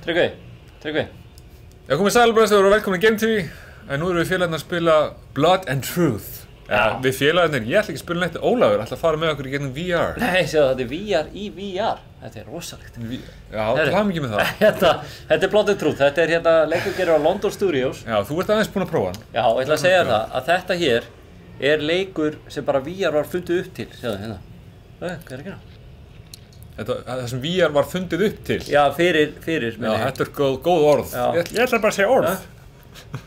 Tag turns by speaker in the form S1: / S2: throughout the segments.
S1: Tryggvi.
S2: Já, komið sælubræðstöður og velkomin í Game TV. En nú erum við félagarnir að spila Blood and Truth. Ja, við félagarnir, ég ætla ekki að spila neitt. Ólafur ætla að fara með okkur í gegnum VR.
S1: Nei, sjáðu, þetta er VR í VR. Þetta er rosalegt.
S2: Já, til hamingju með það.
S1: Þetta er Blood and Truth. Þetta er hérna leikur á London Studios.
S2: Já, þú ert aðeins búinn að prófa hann.
S1: Já, ég ætla að segja það að þetta hér er leikur sem bara VR var fundið upp til. Sjáðu, hérna. Hvað er að gera?
S2: Það sem VR var fundið upp til?
S1: Já, fyrir.
S2: Já, þetta er góð orð. Ég ætla bara að segja orð.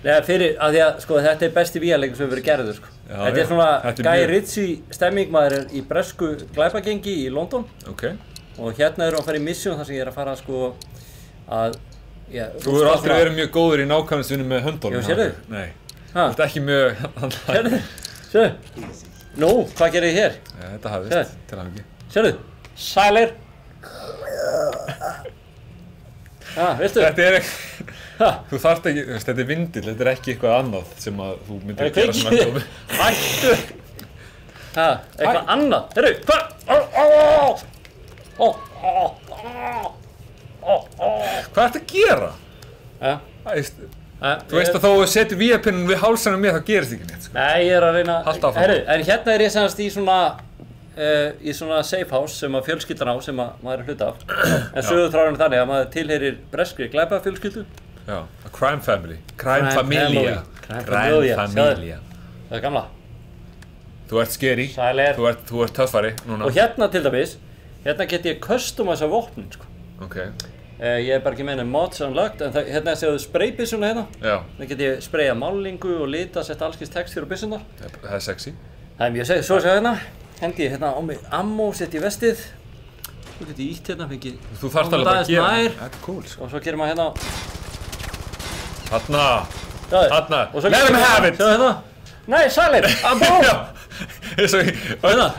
S1: Nei, af því að, sko, þetta er besti VR-leikur sem hefur verið gerður, sko.
S2: Já,
S1: þetta er svona Guy Ritchie stemming, maður er í bresku glæpagengi í London.
S2: Ok.
S1: Og hérna erum við að fara í mission þar sem ég er að fara, sko, að... Já,
S2: þú hefur aldrei verið mjög góður í nákvæmnisvinnu með höndunum.
S1: Já, sérðu?
S2: Nei. Þú ert ekki mjög...
S1: Sérðu? Nú, hvað gerir ég hér?
S2: Já, þetta hafðist, til hamingju.
S1: Sérðu? Sælir. Veistu?
S2: Þetta er ekki... Þú þarft ekki, þetta er vindill, þetta er ekki eitthvað annað sem að þú myndir að gera svona góð.
S1: Hættu! Eitthvað annað? Heyrðu, hvað?
S2: Hvað ertu að gera? Þú veist að þó að setja VR-pinnun við hálsanum mér, þá gerist ekki neitt.
S1: Nei, ég er að reyna...
S2: Haltu áfram.
S1: Heyrðu, en hérna er ég semast í svona safe house sem að fjölskyldan á, sem að maður er hluta af. En sögutráðurinn þannig að maður tilheyrir breskri glæpafjölskyldu.
S2: Já, a crime family. Crime familia.
S1: Það er gamla.
S2: Þú ert scary.
S1: Sælir.
S2: Þú ert töffari núna.
S1: Og hérna til dæmis, hérna get ég customisa vopnin, sko.
S2: Ok.
S1: Ég er bara ekki með mods unlocked, en hérna séu spraybyssuna hérna.
S2: Já.
S1: Það get ég spraya málingu og lita, sett allskins textur á byssunar.
S2: Það er sexy.
S1: Það er mjög sexy. Svo séu hérna, hendi ég hérna á mig ammo, sett í vestið. Svo get ég ítt hérna, fengi...
S2: Þú þarft alveg bara að gera.
S1: Þetta
S2: er cool, sko.
S1: Og svo gerir maður hérna...
S2: Þarna. Let him have it!
S1: Sjáðu hérna. Nei, sælir! Ammo!
S2: Eins og í...
S1: Hérna.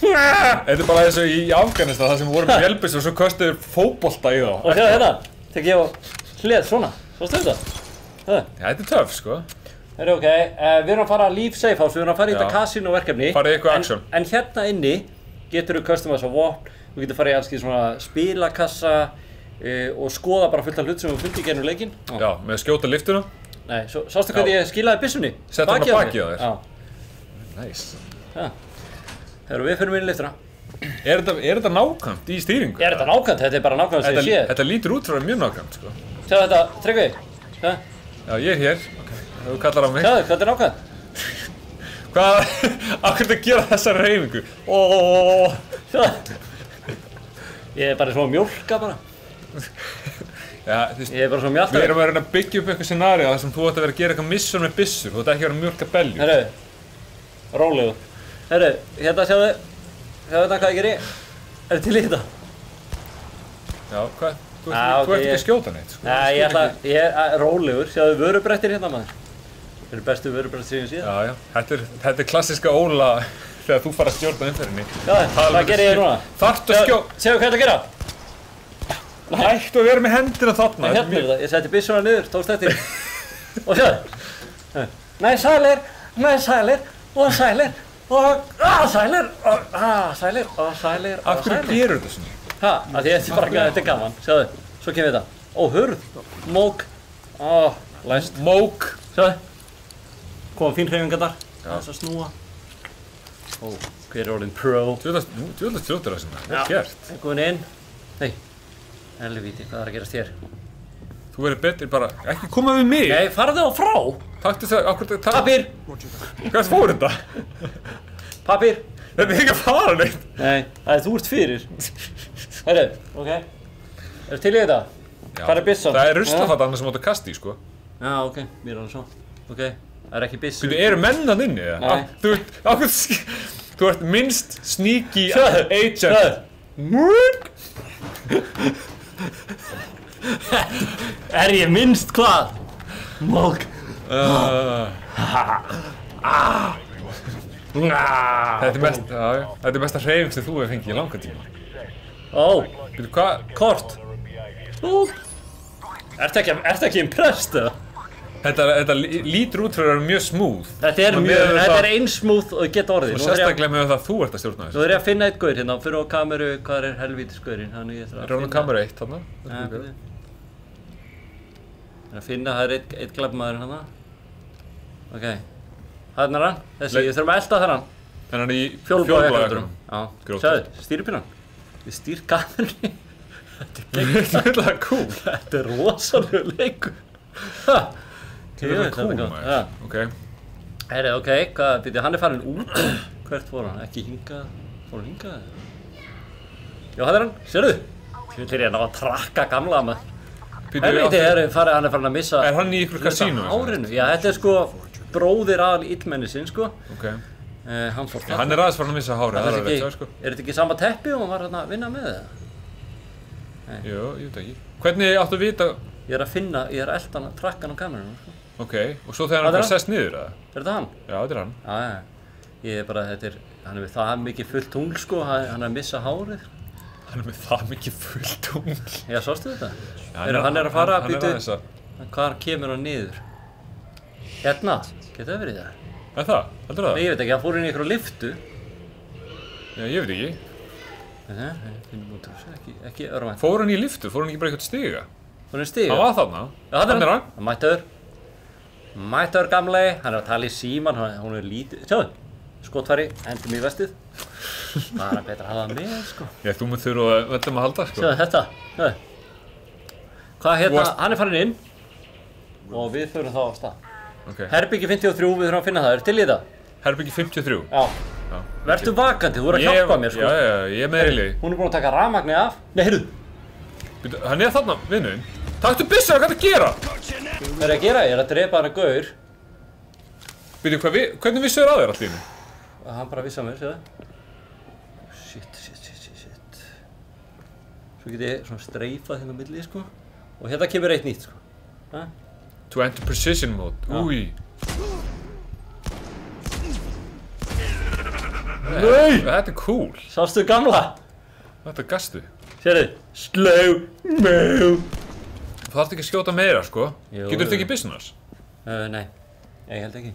S2: Þetta er bara eins og í Afganistan, það sem voru með vélbyssu og svo kostuður fótbolta í þá.
S1: Og sjáðu hérna. Tek ég á hlið svona. Svo stuð þetta.
S2: Þetta er töff, sko.
S1: Það er ok. Við erum að fara að Leaf Safe House, við erum að fara í þetta casino verkefni.
S2: Farið í eitthvað action.
S1: En hérna inni getur þú customisa vopn, þú getur farið í alls svona spilakassa og skoða bara fullt af hlut sem við fundið í gegnum leikinn.
S2: Já, með að skjóta liftuna.
S1: Nei, sástu hvernig ég skilaði byssunni?
S2: Sett hann á bakið á þér.
S1: Já.
S2: Nice.
S1: Já. Þegar við fyrir inn í liftuna.
S2: Er þetta nákvæmt í stýringu?
S1: Er þetta nákvæmt? Þetta er bara nákvæmt sem ég sé.
S2: Þetta lítur út frá mjög nákvæmt, sko.
S1: Sjáðu þetta, Tryggvi.
S2: Já, ég er hér. Þú kallar á mig.
S1: Sjáðu, hvað er nákvæmt?
S2: Hvað? Af hverju að gera þessa hreyfingu?
S1: Sjáðu. Ég er bara svona mjólka bara.
S2: Já, þú veist,
S1: ég er bara svona mjáltaður.
S2: Við erum að reyna að byggja upp eitthvað scenario þar sem þú ætti að vera að gera eitthvað mission með byssur. Þú ætti ekki að vera að mjólka beljur.
S1: Herru, rólegu. Herru, hérna sjáðu þetta hvað ég gerir. Er til í þetta?
S2: Já, hvað? Þú ert ekki að skjóta neitt, sko.
S1: Nei, ég er rólegur. Sjáðu vörubrettir hérna, maður. Þetta eru bestu vörubrettir sem ég séð.
S2: Já. Þetta er klassiska Óla þegar þú fara að stjórna umferðinni.
S1: Já, hvað gerir ég núna?
S2: Þarftu að skjóta.
S1: Sjáðu hvað þetta gera.
S2: Hættu að vera með hendina þarna.
S1: Hérna er þetta, ég setti byssuna niður, tókst eftir. Og sjáðu. Nei, sælir, og sælir, og sælir, og sælir.
S2: Af hverju gerur þetta svona?
S1: Af því þetta er gaman, sjáðu. Svo kemur þetta. Ó, hurð, mók, læst.
S2: Mók.
S1: Sjáðu. Koma fín hreyfingar þar. Aðeins að snúa. Ó, hver er orðin pro?
S2: Djúðlega stjóttur það sem það. Vel gert.
S1: Komin inn. Hei. Helvíti, hvað er að gerast hér?
S2: Þú verður betur bara, ekki koma við mig!
S1: Nei, farðu á frá!
S2: Taktu það,
S1: Pappír!
S2: Hvað fór þetta?
S1: Pappír!
S2: Þetta er ekki að fara neitt!
S1: Nei, þú ert fyrir. Herru, ok. Ertu til í þetta? Hvað er byssan?
S2: Það er ruslafatt annars sem áttu að kasta í, sko.
S1: Já, ok, mér er alveg svo. Ok, það er ekki byssu.
S2: Þú eru menn hann inni, eða?
S1: Nei.
S2: Þú ert minnst sneaky agent.
S1: Mörg! Er ég minnst hvað? Mók.
S2: Þetta er mesta hreyfing sem þú hefur fengið í langa tíma.
S1: Ó,
S2: hvað?
S1: Kort. Ertu ekki impressed, eða?
S2: Þetta lítur út fyrir að vera mjög smooth.
S1: Þetta er eins smooth og geta orðið.
S2: Sérstaklega með það að þú ert að stjórna þessu.
S1: Nú er ég að finna eitt gaur hérna, fyrir á kameru, hvað er helvítis gaurinn, þannig ég þarf að finna...
S2: kameru 1 þarna.
S1: Ég er að finna, það er eitt glæpmaður hérna. Ok, þarna er hann, þessi, ég þurfum að elta þar hann.
S2: Þannig hann í
S1: fjólublájakandurum. Já, sjáðu, stýripinnan. Við stýr kamerunni.
S2: Þetta er cool.
S1: Þetta er rosalega leikur.
S2: Þetta er cool maður. Ok.
S1: Herri, ok, hann er farin út. Hvert fór hann? Ekki hingað? Fór hann hingað? Já, það er hann, sérðu? Ég vil ná að trakka gamla maður. Helviti, hann er farin að missa...
S2: Er hann í ykkur kasínu?
S1: Árinu, já, þetta er sko bróðir aðal illmennisinn, sko.
S2: Ok.
S1: Hann fór það.
S2: Hann er aðeins farin að missa hárið, það er að veit, sko.
S1: Er þetta ekki sama teppi og hann var að vinna með það?
S2: Jú, ég veit ekki. Hvernig áttu að vita...
S1: Ég er að elta hann, trakka hann á kamerunum, sko.
S2: Ok, og svo þegar hann bara sest niður, eða?
S1: Er þetta hann?
S2: Já, þetta er hann.
S1: Já. Ég er bara, hann er með það mikið fullt tungl, sko, hann er að missa hárið.
S2: Hann er með það mikið fullt tungl.
S1: Já, sástu þetta? Hann er að fara að býta, hvar kemur hann niður? Hérna, geta það verið það?
S2: Er það? Heldur það?
S1: Nei, ég veit ekki, hann fór inn í einhverju lyftu.
S2: Já, ég veit ekki.
S1: Ekki örvænt.
S2: Fór hann í lyftu? Fór hann ekki bara eitthvað stiga?
S1: Fór hann í stiga?
S2: Hann var þarna.
S1: Já, hann er hann. Mættur gamlegi, hann er að tala í síman, hún er lítið. Sjáðu, skotfæri, hendum í vestið. Bara betra að hafa það með, sko.
S2: Já, þú mun þurfa öllum að halda, sko.
S1: Sjáðu þetta, Hvað hérna, hann er farin inn og við förum þá á stað.
S2: Okay.
S1: Herbyggi 53, við þurfum að finna það, til í það?
S2: Herbyggi 53?
S1: Já. Vertu vakandi, þú er að hjálpa mér, sko.
S2: Já, ég er með í liði.
S1: Hún er búin að taka rafmagnið af. Nei, heyrðu.
S2: Hann er þarna, vinnuðinn. Taktu byssuna, hvað er að gera?
S1: Hvað er að gera? Ég er að drepa hann að gaur.
S2: Hvernig vissu þér að þér allt í henni?
S1: Hann bara vissi að mér, séu það. Shit. Svo get ég svona streifað hérna á milli, sko. Og hérna kemur eitt nýtt, sko.
S2: To enter precision mode. Úi. Nei! Þetta er cool.
S1: Sástu gamla?
S2: Þetta er gastu.
S1: Sérðu? Slow-mo.
S2: Þú þarft ekki að skjóta meira, sko. Getur þetta ekki business?
S1: Nei. Ég held ekki.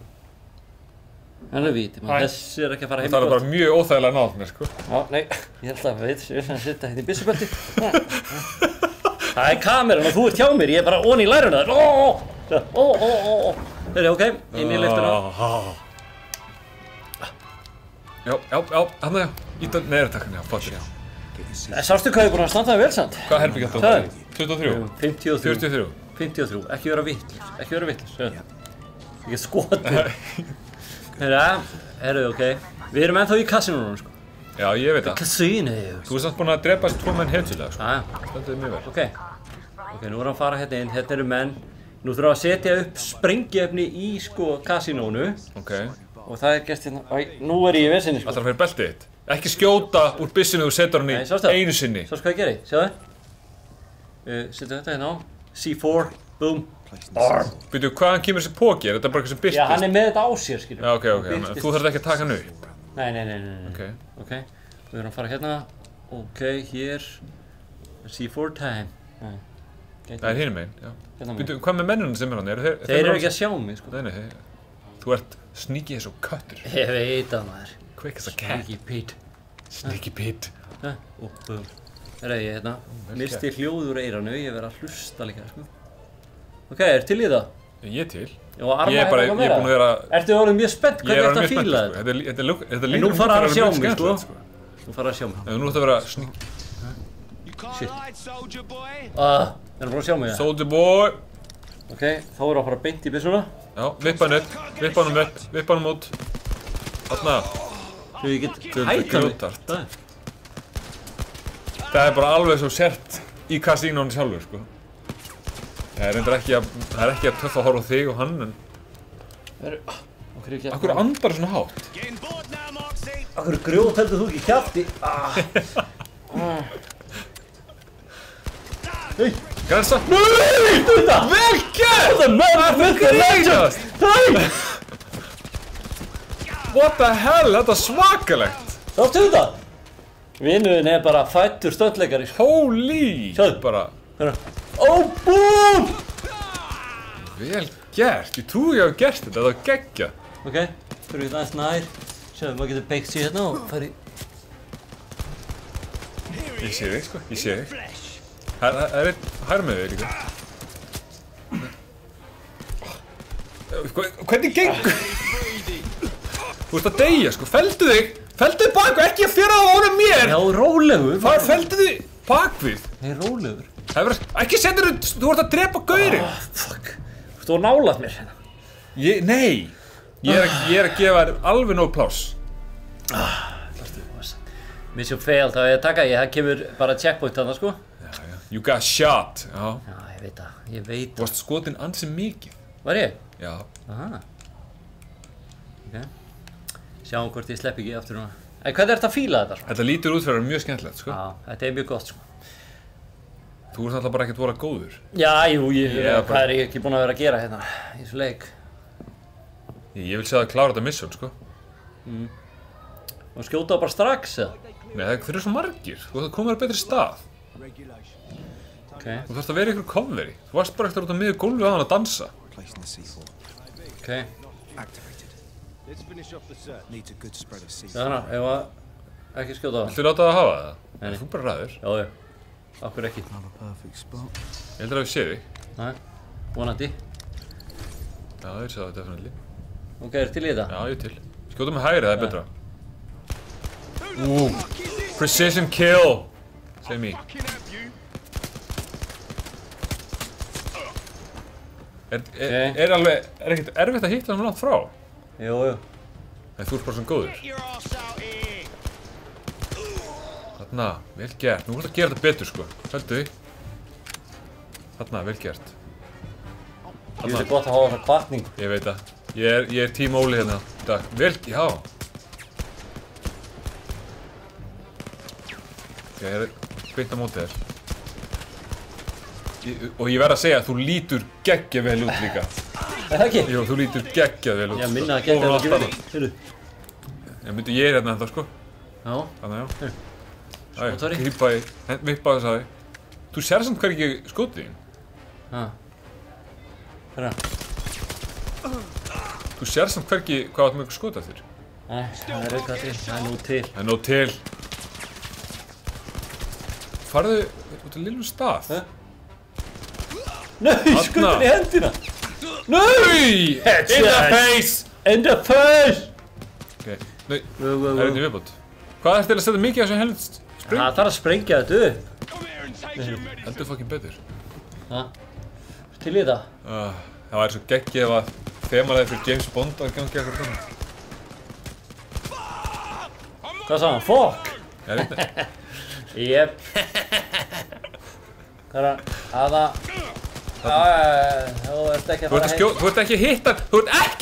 S1: Hann er víti, þessi er ekki að fara heim í
S2: það er bara mjög óþægilega nátt mér, sko.
S1: Já, nei, ég held að ég vil að setja hérna í byssubelti. Það er kameran og þú ert hjá mér, ég er bara onni í læruna þér. Það er ok, inn í lyftuna.
S2: Já, hann það, íta neðra takkan, já, fattur.
S1: Sástu hvað ég er búin að standa það vel samt?
S2: Hvað herbyggja þetta? 23?
S1: 53.
S2: 43?
S1: 53, ekki vera vitlaus, Ekki skotið. Herru, ok. Við erum ennþá í kasínónum, sko.
S2: Já, ég veit það.
S1: Kasínu.
S2: Þú ert samt búin að drepa þessi 2 menn heilsulega, sko. Þetta er mjög vel.
S1: Ok, nú erum við að fara hérna inn, hérna eru menn. Nú þurfum við að setja upp sprengiefni í, sko, kasínónu.
S2: Ok.
S1: Og það er gert hérna, nú er ég í vesinni, sko.
S2: Alltaf fyrir beltið þitt. Ekki skjóta úr byssinu og setur hann í einu sinni.
S1: Sástu hvað ég geri, sjáðu. Setja þetta hérna á. C4, boom.
S2: Býtu, hvaðan kemur þessi póki? Er þetta bara eitthvað sem birtist?
S1: Já, hann er með þetta á sér, skiljum.
S2: Já, ok. Þú þarft ekki að taka hann upp.
S1: Nei. Ok. Við erum að fara hérna. Ok, hér. C4 time.
S2: Það er hinum megin, já. Býtu, hvað með mennunum sem er hann?
S1: Þeir eru ekki að sjá mig, sko.
S2: Nei, þú ert sneaky eins og köttur.
S1: Ég veit það, maður.
S2: Quick as a cat. Sneaky Pete.
S1: Herra, ég hérna. Misti hljóð úr eyranu, ég verð að hlusta líka, sko. Ok, er til í það?
S2: Ég til.
S1: Ég er búinn að vera... Ertu orðið mjög spennt? Hvernig ertu að fíla þetta?
S2: Þetta
S1: líka nú fara að sjá mig, sko. Nú fara að sjá mig.
S2: Nú ætti að vera sník...
S1: Shit. Er það búinn að sjá mig, það?
S2: Soldier boy.
S1: Ok, þá erum við að fara beint í byssuna.
S2: Já, vippa hann út. Þarna.
S1: Þú get hætta mig.
S2: Það er bara alveg svo sért í kasínónu sjálfur, sko. Það er ekki að töffa að horfa á þig og hann, en... Akkur andar svona hátt?
S1: Akkur grjót heldur þú ekki kjafti? Nei!
S2: Grensa!
S1: Nei!
S2: Vel gert!
S1: Það er grínast! Nei!
S2: What the hell? Þetta er svakalegt!
S1: Sástu þetta? Vinnuðin er bara fættur stöndleikari.
S2: Holy!
S1: Sjáðu.
S2: Bara...
S1: Ó, búm!
S2: Vel gert? Ég trúi ég hafa gert þetta, það var geggjað.
S1: Ok, fyrir við aðeins nær. Sjáum, maður getur beikt sig hérna og fari...
S2: Ég sé þig, sko, ég sé þig. Það er einn hægra með þig líka. Hvernig gengur? Þú ert að deyja, sko, feldu þig bak og ekki að fjara á honum mér!
S1: Já, rólegur.
S2: Feldu þig bakvið.
S1: Nei, rólegur.
S2: Ekki sendur þú ert að drepa gaurinn.
S1: Fuck. Þú ert að nálað mér hérna.
S2: Nei. Ég er að gefa þér alveg nóg pláss.
S1: Mission failed, það er að taka, það kemur bara checkpoint þarna, sko.
S2: Já. You got shot. Já,
S1: ég veit það.
S2: Þú varst skotinn ansi mikið.
S1: Var ég?
S2: Já.
S1: Aha. Ok. Sjáum hvort ég slepp ekki aftur núna. En hvernig ert að fíla þetta, sko?
S2: Þetta lítur út fyrir mjög skemmtilegt, sko.
S1: Já, þetta er mjög gott, sko.
S2: Þú ert alltaf bara ekkert voru góður.
S1: Já, jú, hvað er ég ekki búinn að vera að gera hérna í þessu leik?
S2: Ég vil segja að klára þetta mission, sko.
S1: Og skjóta bara strax, eða?
S2: Nei, þeir eru svo margir. Þú þarf að koma þér betri stað.
S1: Ok.
S2: Þú þarfst að vera ykkur coveri. Þú varst bara ekkert út á miður gólfi á hann að dansa.
S1: Ok. Þannig, ef að ekki skjóta á hann.
S2: Viltu láta það að hafa það?
S1: Nei.
S2: Þú bara ræður.
S1: Já. Akkur ekki.
S2: Ég heldur að við séð þig.
S1: Nei, vonandi.
S2: Já, þeir séð það definitely.
S1: Ok, er til í þetta?
S2: Já, ég er til. Skjóta með hægri, það er betra. Precision kill. Segð mér. Er ekkert erfitt að hitta hann langt frá?
S1: Jú.
S2: En þú ert bara svona góður. Þarna, vel gert. Nú ert að gera þetta betur, sko. Fældu þig. Þarna, vel gert.
S1: Ég finnst gott að hafa þessa kvartning.
S2: Ég veit það. Ég er tím Óli hérna í dag. Vel, já. Ég er beint á móti þér. Og ég verð að segja að þú lítur geggja vel út líka.
S1: Er það ekki?
S2: Jú, þú lítur geggja vel út.
S1: Já, minna að geggja vel ekki vel. Heyrðu.
S2: Ég er hérna ennþá, sko.
S1: Já.
S2: Þannig, já.
S1: Skotari.
S2: Grípa í, vippa þess að þig. Þú sér samt hvergi skotið þín.
S1: Hæ? Hvað er það?
S2: Þú sér samt hvergi hvað átt mjög skotað þér.
S1: Nei, það er eitthvað til. Það er nú til.
S2: Það er nóg til. Farðu út á lillum stað.
S1: Nei, skutin í hendina! Nei!
S2: In the face!
S1: In the face!
S2: Ok, nei, það er eitthvað viðbót. Hvað er til að setja mikið af þessu helst spring?
S1: Það þarf að sprengja þetta upp.
S2: Heldur fucking betur.
S1: Hæ? Til í þetta?
S2: Það væri svo geggið ef að þemalega fyrir James Bond að gangi eitthvað þannig.
S1: Hvað sagði hann? Fuck!
S2: Ég veit það.
S1: Jep. Hvað er það? Þú ert ekki að fara heim.
S2: Þú ert ekki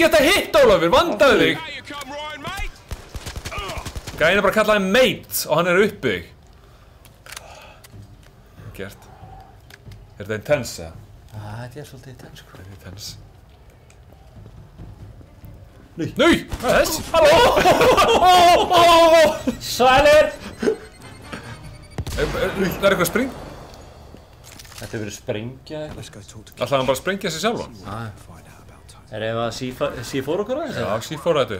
S2: að hitta, Ólafur, vandaðu þig! Gæinn er bara að kalla hann mate og hann er uppi þig. Gert. Er þetta intense, eða?
S1: Þetta er svolítið intense, sko.
S2: Þetta er intense.
S1: Nei!
S2: Nei! Hvað er þessi? Halló!
S1: Sælir!
S2: Það er eitthvað að springa?
S1: Þetta hefur verið sprengja eitthvað.
S2: Ætlaði hann bara að sprengja sig sjálfan?
S1: Er ef að C4 okkur aðeins?
S2: Já, C4 þetta.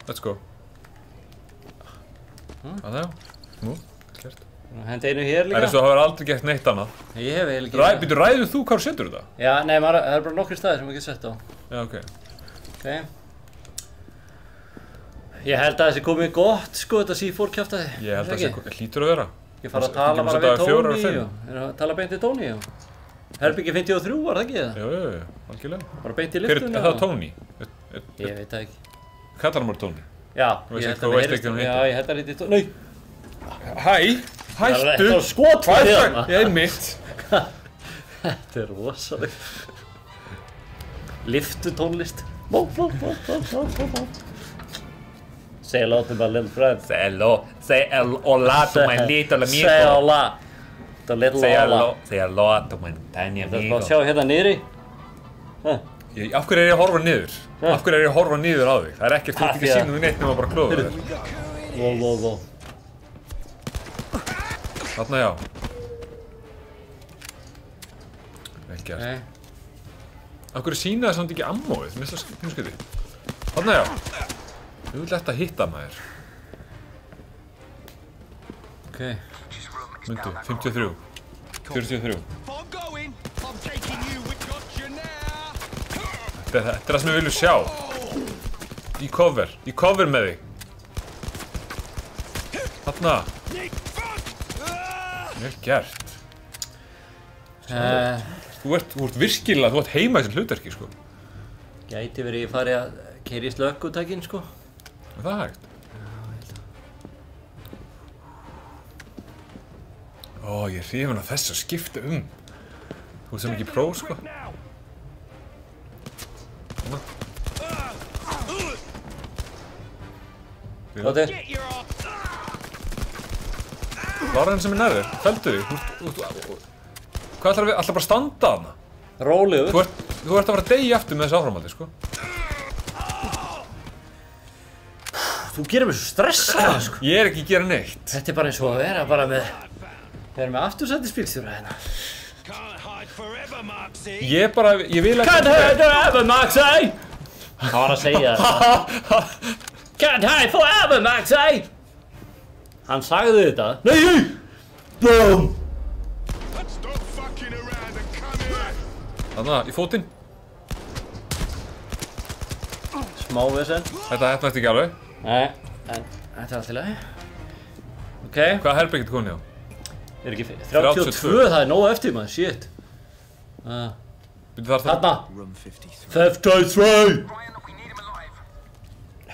S2: Let's go. Það já. Nú, klart.
S1: Hendi einu hér líka.
S2: Það er eins og það hefur aldrei gert neitt annað.
S1: Ég hef eiginlega ekki.
S2: Býtu, ræður þú hvað þú setur þetta?
S1: Já, nei, það er bara nokkri staðir sem ég get sett á.
S2: Já, ok.
S1: Ok. Ég held að þessi komið gott, sko, þetta C4 kjaftaði.
S2: Ég held að það hlýtur að vera.
S1: Ég fara að tala bara við Tony og tala beint við Tony og Herbyggi 53 var það ekki það?
S2: Jú, algjörlega.
S1: Bara beint í lyftuna.
S2: Er það Tony?
S1: Ég veit það ekki.
S2: Kallar hann bara Tony?
S1: Já, ég held að það heiti Tony. Nei!
S2: Hæ! Hættu!
S1: Þetta var skotfæri þarna!
S2: Ég er mitt!
S1: Þetta er rosalega. Lyftutónlist. Say hello to my little friend.
S2: Say hola to my little amigo.
S1: Say hola to little Ola.
S2: Say hello to my tiny amigo.
S1: Það er bara að sjá hérna niðri.
S2: Af hverju er ég að horfa niður? Af hverju er ég að horfa niður á þig? Það er ekkert, þú ert ekki að sýna mig neitt nema bara að klóða þér.
S1: Wow.
S2: Þarna já. Vel gert. Af hverju sýna það samt ekki ammóið? Mér finnst það pínu skrítið. Þarna já. Ég vil þetta hitta maður.
S1: Ok.
S2: Myndu, 53. 43. Þetta er það sem við viljum sjá. Í cover með þig. Þarna. Vel gert. Þú ert virkilega, þú ert heima í þessu hlutverki, sko.
S1: Gæti verið ég fari að keyra í slökkutækin, sko.
S2: Er það hægt? Ó, ég er hrifinn af þessu að skipta Þú ert sem ekki pró, sko.
S1: Hvað er?
S2: Var hann sem er nærður? Felldu þig? Hvað ætlar við? Ætlar bara að standa þarna?
S1: Rólegur.
S2: Þú ert að fara að deyja aftur með þessu áframaldi, sko.
S1: Þú gerir mig svo stressaða, sko.
S2: Ég er ekki að gera neitt.
S1: Þetta er bara eins og að vera bara með aftursættisbílstjóra hérna.
S2: Ég vil ekki...
S1: Can't hide forever, Maxi! Hann var að segja þetta. Can't hide forever, Maxi! Hann sagði þetta. Nei! Boom!
S2: Þarna, í fótinn.
S1: Smá vesen.
S2: Þetta nætti ekki alveg.
S1: Nei, en þetta er allt í lagi. Ok.
S2: Hvaða herbergi ertu komin á?
S1: Er ekki 32, það er nóg eftir maður, shit. Þarna. 53!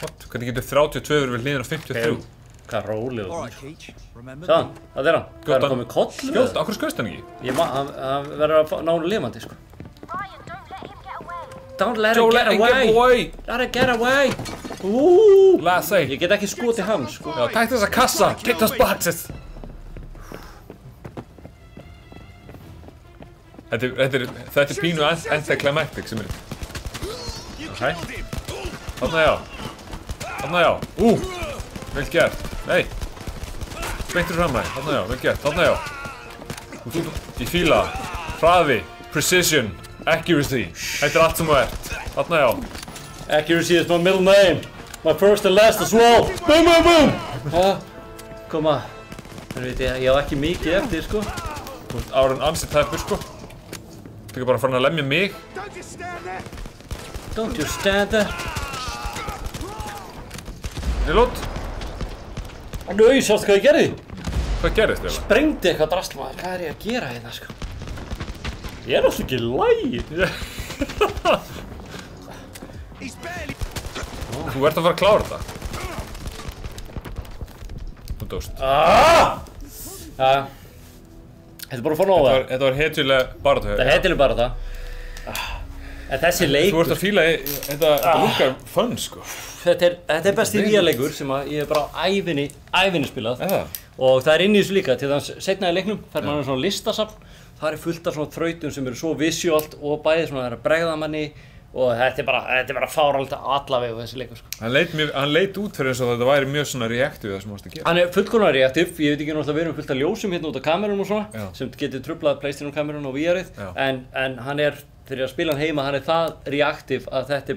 S2: What? Hvernig getur 32 verið við hliðin á 53?
S1: Hvað rólegur. Sjáðan, það er hann. Hvað er hann komið koll?
S2: Skjótt, af hverju skjóðst hann ekki?
S1: Hann verður að ná hann lifandi, sko. Don't let him get away! Let him get away!
S2: Lassi!
S1: Ég get ekki skotið hann, sko.
S2: Já, tækt þessa kassa! Take those boxes! Þetta er pínu anticlimactic sem er...
S1: Ok.
S2: Þarna já. Þarna já. Vel gert. Nei. Speintur fram með. Þarna já, vel gert. Þarna já. Ég fíla. Hraði. Precision. Accuracy. Þetta er allt sem þú ert. Þarna já.
S1: Accuracy is my middle name. My first and last as well. Boom, boom, boom! Koma. Það veit ég á ekki mikið eftir, sko.
S2: Þú ert árun ansið tæpur, sko. Þú ert bara farin að lemja mig.
S1: Don't you stand there.
S2: Reload.
S1: Nú, sjástu hvað ég gerði?
S2: Hvað gerðist þér?
S1: Sprengdi eitthvað drasl, maður. Hvað er ég að gera hérna, sko? Ég er alltaf ekki í lagi.
S2: Þú ert að fara að klára þetta. Þú dóst.
S1: Þetta er bara að fá nóg það.
S2: Þetta var hetjulega baráttu.
S1: Þetta er hetjulega bara það. En þessi leikur...
S2: Þú ert að fíla, þetta lukkar fun, sko.
S1: Þetta er besti víaleikur sem ég hef bara á ævinni spilað.
S2: Eða?
S1: Og það er inn í þessu líka, til þannig seinna í leiknum fær maður svona listasafn. Það er fullt af svona þrautum sem eru svo visuált og bæði svona að bregða manni og þetta er bara fáralegt allavega þessi leikur, sko.
S2: Hann leit út fyrir eins og þetta væri mjög svona reaktív það sem þú varst að gera. Hann
S1: er fullkomlega reaktív, ég veit ekki náttúrulega við erum fullt af ljósum hérna út á kamerunum og svona sem getur trublað PlayStation kamerun og VR-ið en hann er, þegar ég að spila hann heima, hann er það reaktív að þetta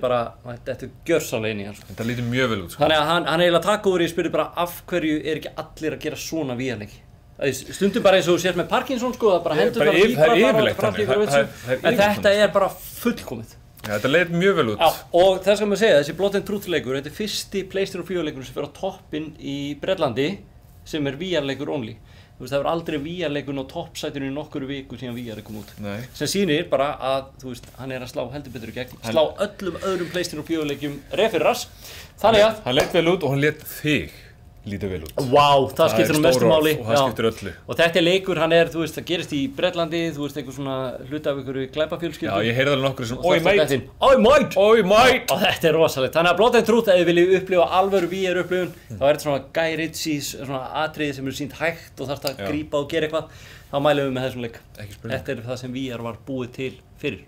S1: er gjörsamlega inn í hann, sko.
S2: Þetta lítur mjög vel út, sko.
S1: Þannig að hann eiginlega taka úr, ég spurði bara af hverju er ekki allir að gera svona VR-leiki. Stundum bara eins og þú sést með Parkinson, sko, það bara hendur bara fíkra en þetta er bara fullkomið.
S2: Ja, þetta leit mjög vel út.
S1: Já, og það skal maður segja, þessi Blood and Truth leikur, þetta er fyrsti PlayStation 4 leikur sem fyrir á toppinn í Bretlandi sem er VR-leikur only. Þú veist, það hefur aldrei VR-leikur á toppsætinu í nokkru viku síðan VR er komið út.
S2: Nei.
S1: Sem sýnir bara að, þú veist, hann er að slá heldur betur í gegn, slá öllum öðrum PlayStation 4 leikjum fyrir rass. Þannig að...
S2: Hann leit vel út og hann lét þig líta vel út.
S1: Vá, það skiptir mestu máli.
S2: Og það skiptir öllu.
S1: Og þetta er leikur, hann er, þú veist, það gerist í Bretlandi, þú veist, einhver svona hluta af einhverju glæpafjölskyldu.
S2: Já, ég heyrði alveg nokkur sem
S1: Oi mate! Oi mate!
S2: Oi mate!
S1: Og þetta er rosalegt. Þannig að Blood and Truth, ef þið viljið upplifa alvöru VR upplifun, þá er þetta svona Guy Ritchie, svona atriði sem eru sýnt hægt og þarf að grípa og gera eitthvað, þá mælum við með þessum leik. Þetta er það sem VR var búið til fyrir.